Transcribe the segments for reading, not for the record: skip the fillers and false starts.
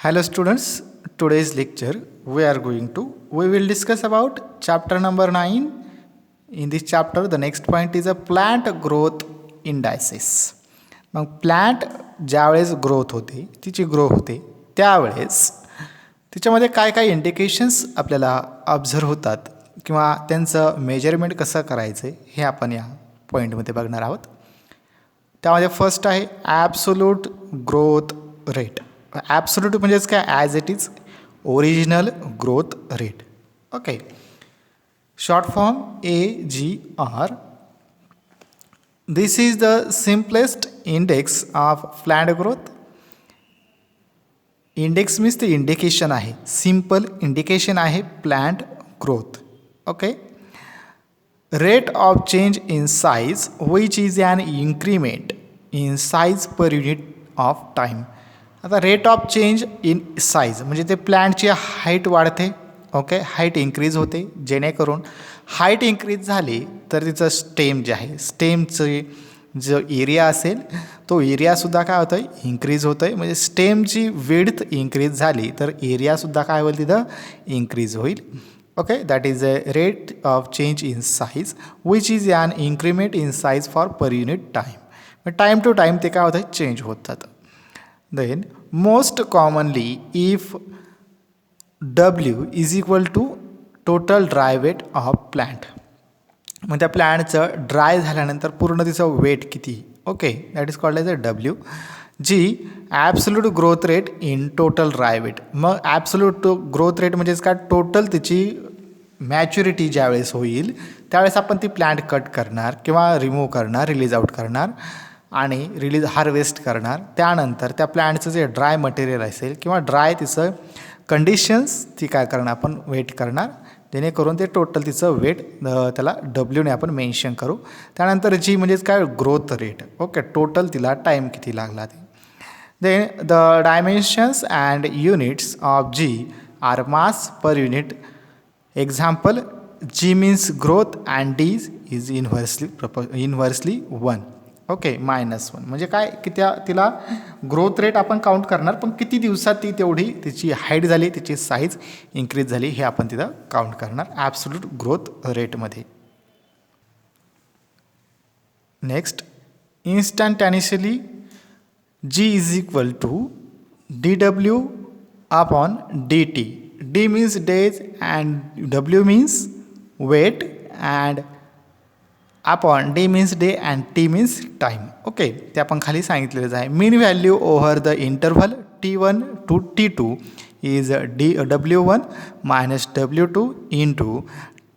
Hello students, today's lecture we will discuss about chapter number 9. In this chapter the next point is a plant growth indices. मग plant ज्यावेळेस growth होते, तिची grow होते त्यावेळेस तिच्यामध्ये काय काय इंडिकेशन्स आपल्याला ऑब्झर्व होतात किंवा त्यांचं मेजरमेंट कसं करायचं हे आपण या पॉईंटमध्ये बघणार आहोत. त्यामध्ये फर्स्ट आहे ॲब्सोल्यूट ग्रोथ रेट. ॲब्सोल्यूट म्हणजेच काय, as it is original growth rate. Okay, short form AGR. This is the simplest index of plant growth. Index means ते इंडिकेशन आहे, सिम्पल इंडिकेशन आहे plant growth. Okay, rate of change in size which is an increment in size per unit of time. आता rate of change in size म्हणजे ते प्लॅन्टची height वाढते. Okay, height increase होते, जेणेकरून height increase झाली तर तिचं स्टेम जे आहे, स्टेमचे जो एरिया असेल तो एरियासुद्धा काय होतं आहे, इन्क्रीज होतं आहे. म्हणजे स्टेमची विड्थ इन्क्रीज झाली तर एरियासुद्धा काय होईल, तिथं इन्क्रीज होईल. Okay, that is a rate of change in size which is an increment in size for per unit time. Time to time ते काय होतं, चेंज होत जातं. Then most commonly if W is equal to total dry weight of plant. मग त्या प्लॅन्टचं dry झाल्यानंतर पूर्ण तिचं वेट किती. Okay, that is called as a W. G absolute growth rate in total dry weight. मग absolute growth rate म्हणजेच काय, total तिची मॅच्युरिटी ज्यावेळेस होईल त्यावेळेस आपण ती प्लॅन्ट कट करणार किंवा रिमूव्ह करणार, रिलीज आउट करणार आणि हार्वेस्ट करणार. त्यानंतर त्या प्लॅन्टचं जे ड्राय मटेरियल असेल किंवा ड्राय तिचं कंडिशन्स ती काय करणार, आपण वेट करणार, जेणेकरून ते टोटल तिचं वेट त्याला डब्ल्यूने आपण मेन्शन करू. त्यानंतर जी म्हणजेच काय, ग्रोथ रेट. ओके, टोटल तिला टाईम किती लागला ते. Then the dimensions and units of G are mass per unit. Example, G means growth and D is inversely 1. Okay, -1 म्हणजे काय की तिला ग्रोथ रेट आपण काउंट करणार, पण किती दिवसात ती तेवढी तिची हाईट झाली, तिची साईज इन्क्रीज झाली हे आपण तिथं काउंट करणार ॲब्सोल्यूट ग्रोथ रेटमध्ये. Next, instantaneously G is equal to dW upon dt. D means days and W means weight and upon D means day and T means time. Okay, ते आपण खाली सांगितलेलंच आहे. Mean value over the interval T1 to T2 is W1 minus W2 into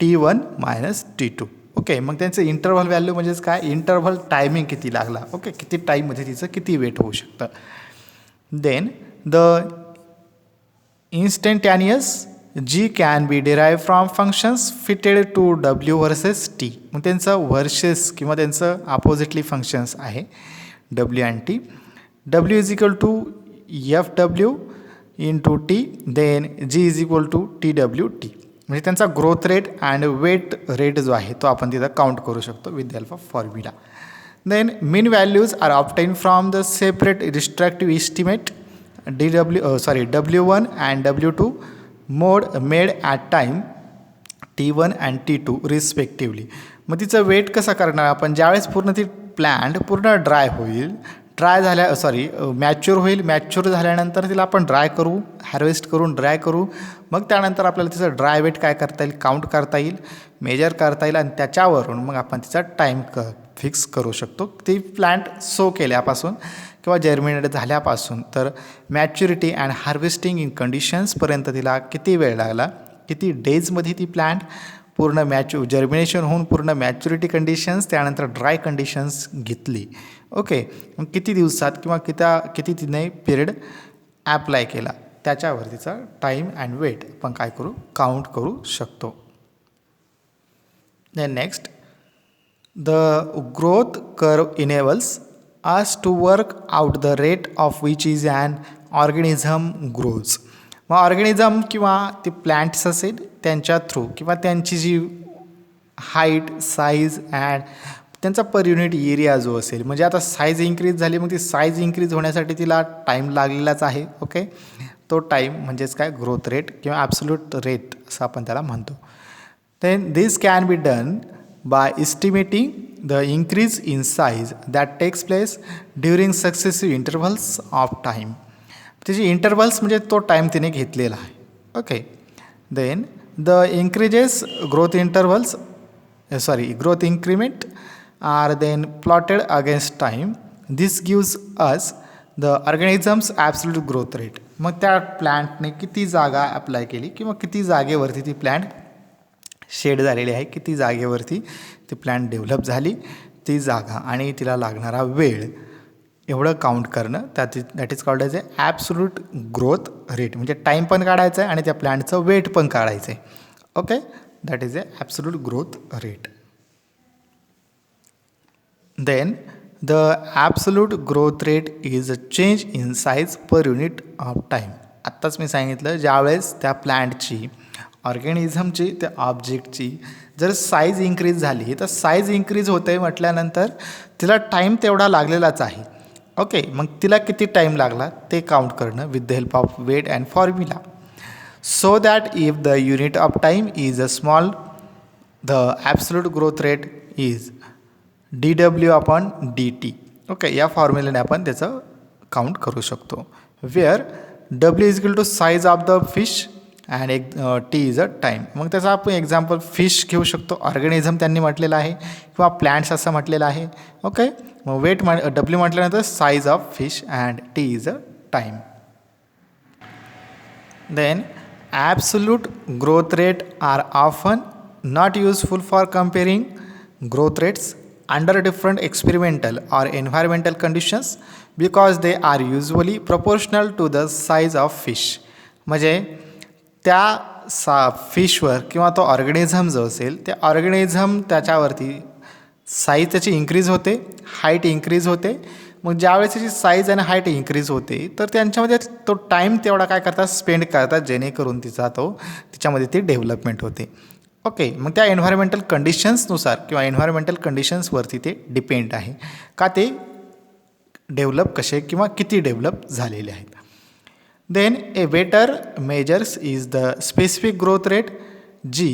T1 minus T2. Okay, मग त्यांचं interval value म्हणजेच काय, interval timing किती लागला. ओके, किती टाईममध्ये तिचं किती वेट होऊ शकतं. Then the instantaneous G can be derive from functions fitted to W versus T. मग त्यांचं वर्सेस किंवा त्यांचं अपोजिटली फंक्शन्स आहे W आणि T. W is equal to FW into T, then G is equal to TWT. म्हणजे त्यांचा growth rate and weight rate जो आहे तो आपण तिथं काउंट करू शकतो with the help of formula. Then mean values are obtain from the separate रिस्ट्रक्टिव्ह estimate W1 and W2 made at time T1 and T2 respectively. मग तिचं वेट कसं करणार आपण, ज्यावेळेस पूर्ण ती प्लॅन्ट पूर्ण ड्राय होईल, मॅच्युअर होईल, मॅच्युअर झाल्यानंतर तिला आपण ड्राय करू, हार्वेस्ट करून ड्राय करू. मग त्यानंतर आपल्याला तिचं ड्राय वेट काय करता येईल, काउंट करता येईल, मेजर करता येईल आणि त्याच्यावरून मग आपण तिचा टाईम फिक्स करू शकतो. ती प्लॅन्ट सो केल्यापासून किंवा जर्मिनेट झाल्यापासून तर मॅच्युरिटी अँड हार्वेस्टिंग इन कंडिशन्सपर्यंत तिला किती वेळ लागला, किती डेजमध्ये ती प्लॅन्ट पूर्ण जर्मिनेशन होऊन पूर्ण मॅच्युरिटी कंडिशन्स, त्यानंतर ड्राय कंडिशन्स घेतली. ओके, मग किती दिवसात किंवा किती तिने पिरियड ॲप्लाय केला त्याच्यावर तिचा टाईम अँड वेट आपण काय करू, काउंट करू शकतो. Then next, the growth curve enables us to work out the rate of which is an organism grows. मग ऑर्गॅनिझम किंवा ते प्लॅन्ट्स असेल त्यांच्या थ्रू किंवा त्यांची जी हाईट, साईज अँड त्यांचा पर युनिट एरिया जो असेल, म्हणजे आता साईज इन्क्रीज झाली, मग ती साईज इन्क्रीज होण्यासाठी तिला टाईम लागलेलाच आहे. ओके, तो टाईम म्हणजेच काय ग्रोथ रेट किंवा ॲब्सोल्यूट रेट असं आपण त्याला म्हणतो. Then this can be done by estimating the increase in size that takes place during successive intervals of time. त्याची इंटरव्हल्स म्हणजे तो टाईम तिने घेतलेला आहे. Okay. Then the increases growth intervals growth increment are then plotted against time. This gives us the organism's absolute growth rate. मग त्या प्लांटने किती जागा अप्लाय केली किंवा किती जागेवरती ती प्लांट शेड झालेली आहे, किती जागेवरती ती प्लांट डेव्हलप झाली, ती जागा आणि तिला लागणारा वेळ एवढं काउंट करणं that is called as a absolute growth rate. म्हणजे टाईम पण काढायचं आहे आणि त्या प्लांटचं वेट पण काढायचं आहे. Okay, that is a absolute growth rate. Then the absolute growth rate is a change in size per unit of time. आत्ताच मी सांगितलं, ज्यावेळेस त्या प्लांटची ऑर्गॅनिझमची त्या ऑब्जेक्टची जर साईज इन्क्रीज झाली तर साईज इन्क्रीज होते म्हटल्यानंतर तिला टाईम तेवढा लागलेलाच आहे. ओके, मग तिला किती टाईम लागला ते काउंट करणं with the help of weight and formula. So that if the unit of time is a small the absolute growth rate is dw/dt. Okay, या फॉर्म्युल्याने आपण त्याचं काउंट करू शकतो. Where w is equal to size of the fish and T is a time. मग त्याचा आपण example fish घेऊ शकतो, ऑर्गॅनिझम त्यांनी म्हटलेलं आहे, किंवा प्लॅन्ट्स असं म्हटलेलं आहे. ओके, मग वेट डब्ल्यू म्हटल्यानंतर size of fish and T is a time. Then absolute growth rate are often not useful for comparing growth rates under different experimental or environmental conditions because they are usually proportional to the size of fish. म्हणजे त्या फिशवर किंवा तो organism जो असेल त्या organism त्याच्यावरती size त्याची increase होते, हाईट इन्क्रीज होते. मग ज्यावेळेस त्याची साईज आणि हाईट इन्क्रीज होते तर त्यांच्यामध्ये तो टाईम तेवढा काय करतात, स्पेंड करतात, जेणेकरून तिच्यामध्ये ती डेव्हलपमेंट होते. ओके, मग त्या एन्व्हायरमेंटल कंडिशन्सनुसार किंवा एन्व्हायरमेंटल कंडिशन्सवरती ते डिपेंड आहे का ते डेव्हलप कसे किंवा किती डेव्हलप झालेले आहेत. Then a better measures is the specific growth rate G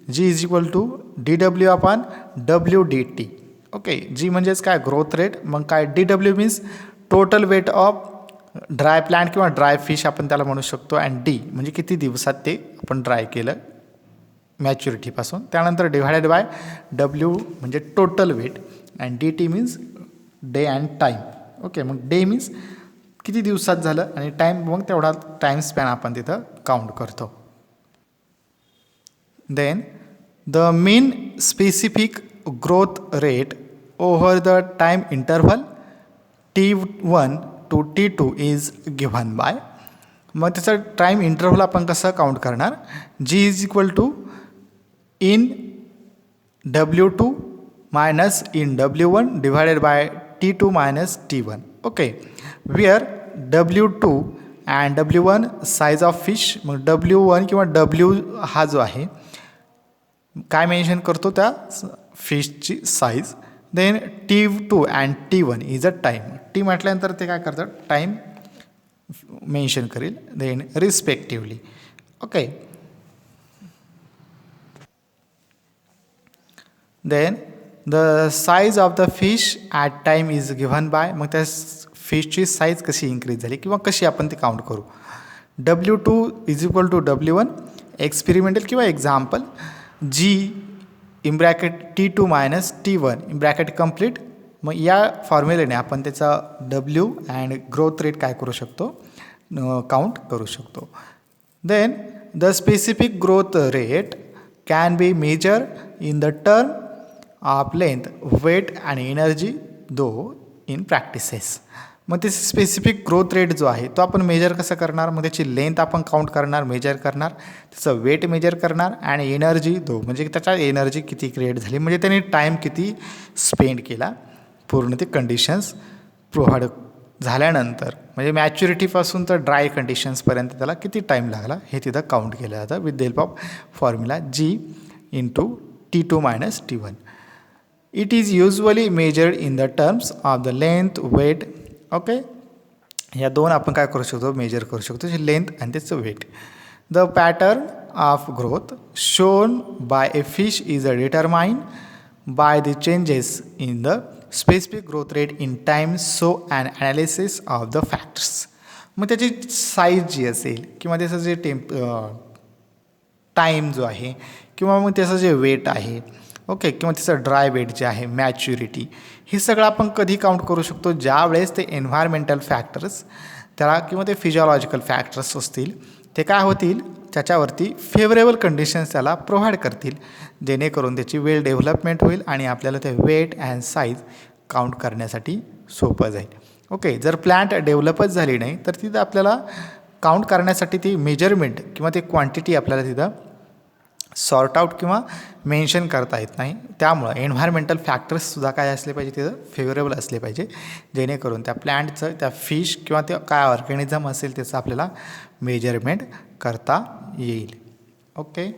is equal to dw/WDT. Okay, G म्हणजेच काय ग्रोथ रेट, मग काय DW means total weight of dry plant किंवा ड्राय फिश आपण त्याला म्हणू शकतो. अँड डी म्हणजे किती दिवसात ते आपण ड्राय केलं मॅच्युरिटीपासून. त्यानंतर डिव्हायडेड बाय W म्हणजे total weight and DT means day and time. Okay, मग डे मीन्स किती दिवसात झालं आणि टाईम मग तेवढा टाईम स्पॅन आपण तिथं काउंट करतो. Then the mean specific growth rate over the time interval T1 to T2 is given by. मग त्याचा टाईम इंटरव्हल आपण कसं काउंट करणार, G is equal to in W2 minus in W1 divided by T2 minus T1. Okay, where W2 and W1 size of fish, मग W1 किंवा W हा जो आहे काय मेन्शन करतो त्या फिशची size. Then T2 and T1 is a time. T म्हटल्यानंतर ते काय करतं, टाईम मेन्शन करेल. Then respectively. Okay, then the size of the fish at time is given by. मग त्या फिशची साईज कशी इन्क्रीज झाली किंवा कशी आपण ती काउंट करू. W2 is equal to W1 experimental किंवा example G in bracket T2 minus T1 in bracket complete. मग या फॉर्म्युलेने आपण त्याचा W अँड ग्रोथ रेट काय करू शकतो, काउंट करू शकतो. Then the specific growth rate can be measure in the term of length, weight आणि एनर्जी दो इन प्रॅक्टिसेस. मग ते स्पेसिफिक ग्रोथ रेट जो आहे तो आपण मेजर कसं करणार, मग त्याची लेंथ आपण काउंट करणार, मेजर करणार, त्याचं वेट मेजर करणार आणि एनर्जी दो म्हणजे त्याच्या एनर्जी किती क्रिएट झाली, म्हणजे त्याने टाईम किती स्पेंड केला पूर्ण ते कंडिशन्स प्रोव्हाइड झाल्यानंतर, म्हणजे मॅच्युरिटीपासून तर ड्राय कंडिशन्सपर्यंत त्याला किती टाईम लागला हे तिथं काउंट केलं जातं with the help of formula G into T2 minus T1. It is usually measured in the terms of the length, weight. Okay, या दोन आपण काय करू शकतो, मेजर करू शकतो, जे लेंथ आणि त्याचं weight. The pattern of growth shown by a fish is a determine by the changes in the specific growth rate in time. So an analysis of the factors. मग त्याची साईज जी असेल किंवा त्याचं जे टाईम जो आहे किंवा मग त्याचं जे वेट आहे, ओके, किंवा त्याचं ड्राय वेट जे आहे, मॅच्युरिटी, हे सगळं आपण कधी काउंट करू शकतो, ज्या वेळेस ते एन्व्हायरमेंटल फॅक्टर्स त्याला किंवा ते फिजिओलॉजिकल फॅक्टर्स असतील ते काय होतील, त्याच्यावरती फेवरेबल कंडिशन्स त्याला प्रोव्हाइड करतील, जेणेकरून त्याची वेल डेव्हलपमेंट होईल आणि आपल्याला ते वेट अँड साईज काउंट करण्यासाठी सोपं जाईल. ओके, जर प्लांट डेव्हलपच झाली नाही तर तिथं आपल्याला काउंट करण्यासाठी ती मेजरमेंट किंवा ती क्वांटिटी आपल्याला तिथं सॉर्ट आऊट किंवा मेन्शन करता येत नाही. त्यामुळं एन्व्हायरमेंटल फॅक्टर्ससुद्धा काय असले पाहिजे, तिथं फेवरेबल असले पाहिजे, जेणेकरून त्या प्लॅन्टचं, त्या फिश किंवा त्या काय ऑर्गॅनिझम असेल त्याचं आपल्याला मेजरमेंट करता येईल. ओके.